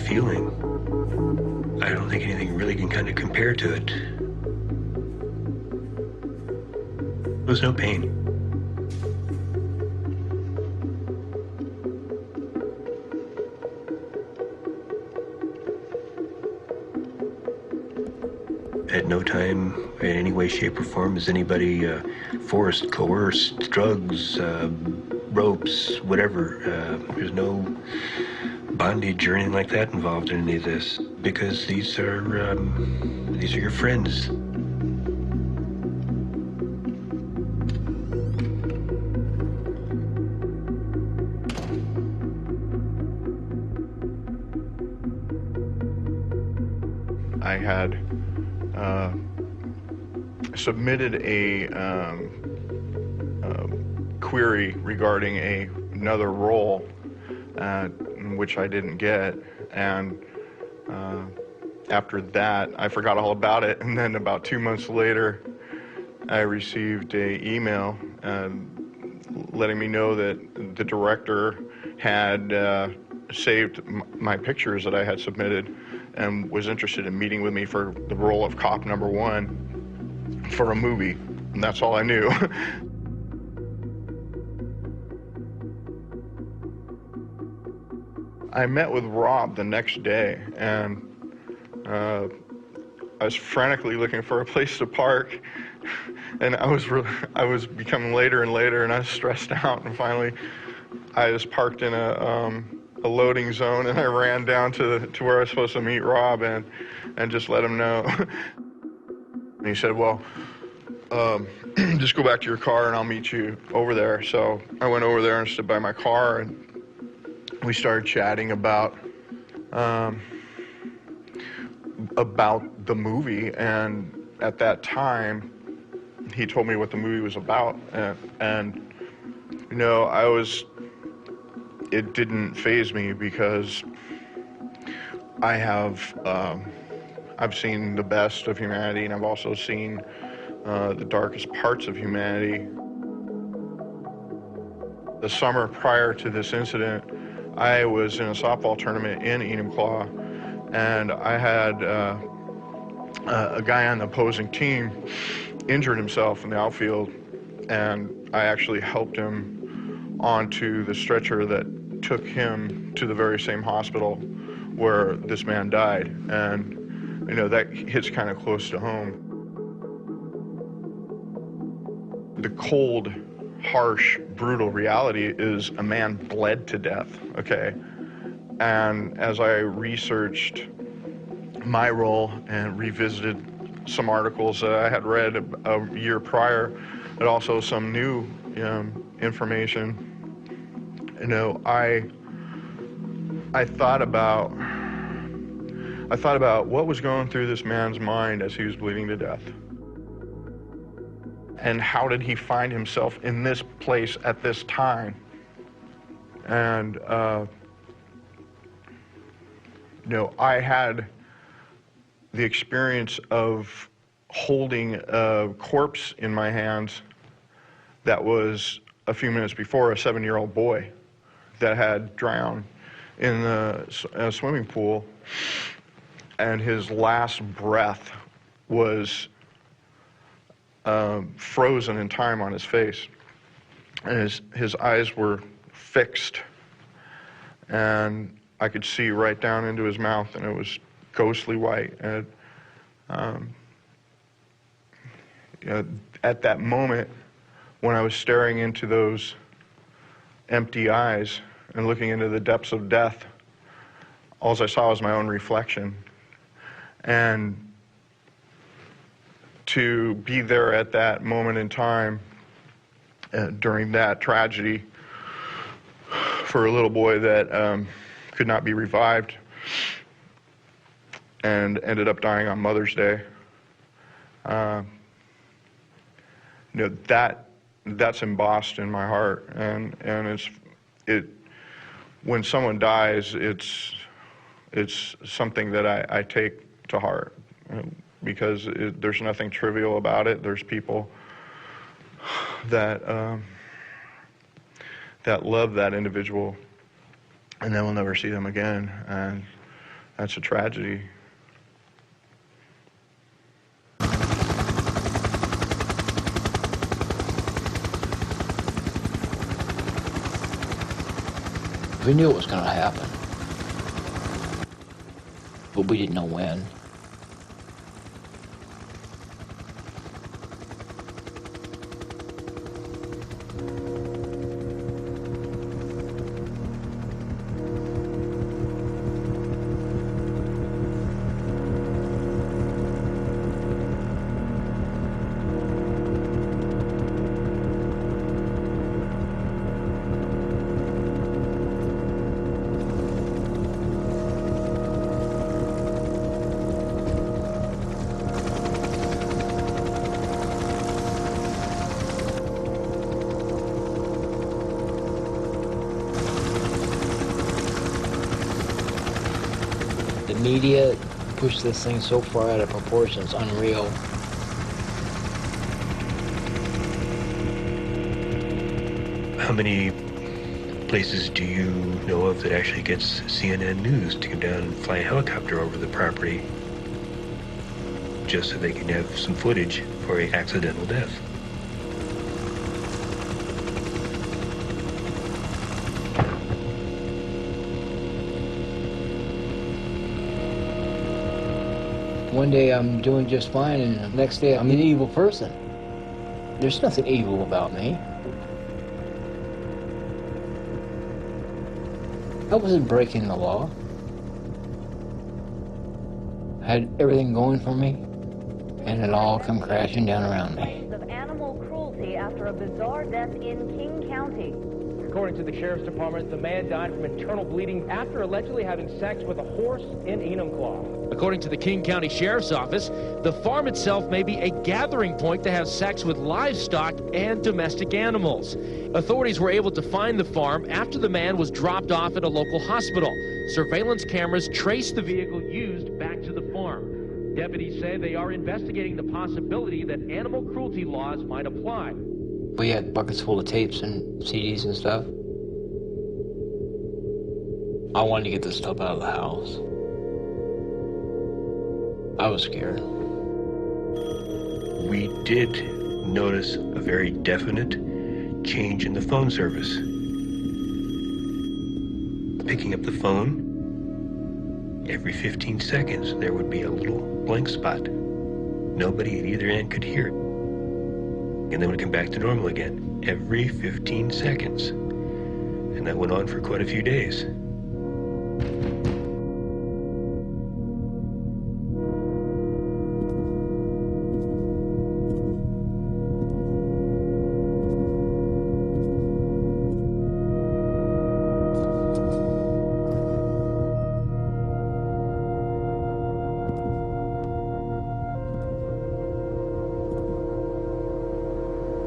feeling. I don't think anything really can kind of compare to it. There was no pain. At no time, in any way, shape, or form, is anybody forced, coerced, drugs, ropes, whatever. There's no bondage or anything like that involved in any of this, because these are your friends. I had submitted a query regarding another role, which I didn't get, and after that I forgot all about it, and then about 2 months later I received an email letting me know that the director had saved my pictures that I had submitted and was interested in meeting with me for the role of cop number 1 for a movie, and that's all I knew. I met with Rob the next day, and I was frantically looking for a place to park, and I was becoming later and later, and I was stressed out, and finally I was parked in a loading zone, and I ran down to where I was supposed to meet Rob and just let him know. And he said, well, just go back to your car and I'll meet you over there. So I went over there and stood by my car, and we started chatting about the movie. And at that time, he told me what the movie was about. And you know, it didn't faze me, because I've seen the best of humanity, and I've also seen the darkest parts of humanity. The summer prior to this incident, I was in a softball tournament in Enumclaw, and I had a guy on the opposing team injured himself in the outfield, and I actually helped him onto the stretcher that took him to the very same hospital where this man died. And you know, that hits kind of close to home. The cold, harsh, brutal reality is a man bled to death, okay? And as I researched my role and revisited some articles that I had read a year prior, and also some new information, you know, I thought about what was going through this man's mind as he was bleeding to death. And how did he find himself in this place at this time? And, you know, I had the experience of holding a corpse in my hands that was a few minutes before a 7-year-old boy that had drowned in a swimming pool, and his last breath was frozen in time on his face, and his eyes were fixed, and I could see right down into his mouth, and it was ghostly white. And you know, at that moment, when I was staring into those empty eyes and looking into the depths of death, all I saw was my own reflection. And to be there at that moment in time during that tragedy for a little boy that could not be revived and ended up dying on Mother's Day, you know, that's embossed in my heart, and when someone dies, it's something that I take to heart, because there's nothing trivial about it. There's people that love that individual, and then we'll never see them again. And that's a tragedy. We knew it was going to happen, but we didn't know when. The media pushed this thing so far out of proportion, it's unreal. How many places do you know of that actually gets CNN News to come down and fly a helicopter over the property just so they can have some footage for an accidental death? One day I'm doing just fine, and the next day I'm an evil person. There's nothing evil about me. I wasn't breaking the law. I had everything going for me, and it all come crashing down around me. Of animal cruelty after a bizarre death in King County. According to the Sheriff's Department, the man died from internal bleeding after allegedly having sex with a horse in Enumclaw. According to the King County Sheriff's Office, the farm itself may be a gathering point to have sex with livestock and domestic animals. Authorities were able to find the farm after the man was dropped off at a local hospital. Surveillance cameras traced the vehicle used back to the farm. Deputies say they are investigating the possibility that animal cruelty laws might apply. We had buckets full of tapes and CDs and stuff. I wanted to get this stuff out of the house. I was scared. We did notice a very definite change in the phone service. Picking up the phone, every 15 seconds there would be a little blank spot. Nobody at either end could hear it. And then would come back to normal again, every 15 seconds. And that went on for quite a few days.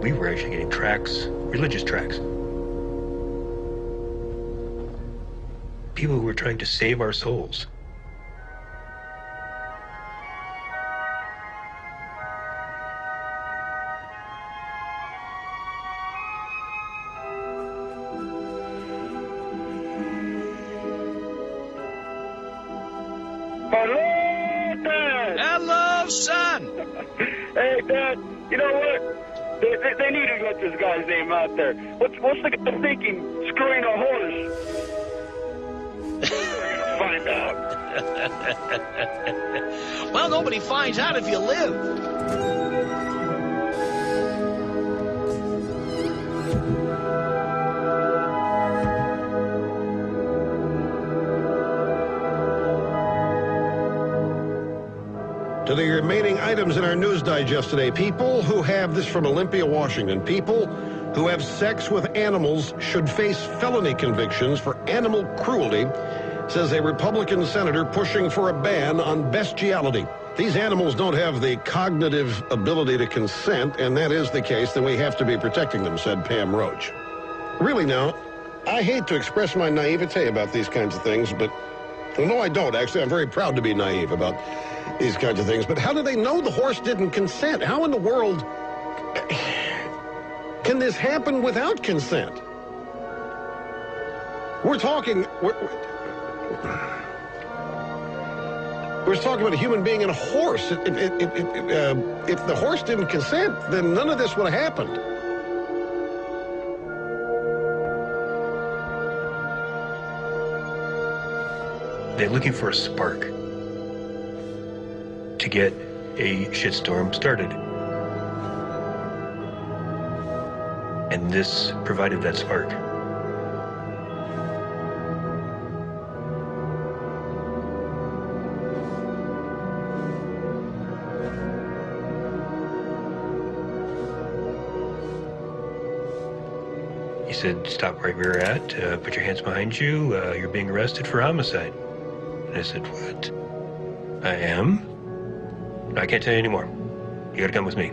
We were actually getting tracts, religious tracts. People who were trying to save our souls. Hello, Dad! Hello, son! Hey, Dad, you know what? They need to get this guy's name out there. What's the guy thinking? Screwing a horse? We're gonna find out. Well, nobody finds out if you live. To the remaining items in our news digest today, people who have this from Olympia, Washington, people who have sex with animals should face felony convictions for animal cruelty, says a Republican senator pushing for a ban on bestiality. These animals don't have the cognitive ability to consent, and that is the case, then we have to be protecting them, said Pam Roach. Really now, I hate to express my naivete about these kinds of things, but well, no, I don't. Actually, I'm very proud to be naive about these kinds of things. But how do they know the horse didn't consent? How in the world can this happen without consent? We're talking... We're talking about a human being and a horse. If the horse didn't consent, then none of this would have happened. They're looking for a spark to get a shitstorm started. And this provided that spark. He said, stop right where you're at, put your hands behind you, you're being arrested for homicide. And I said, what? I am? I can't tell you anymore. You gotta come with me.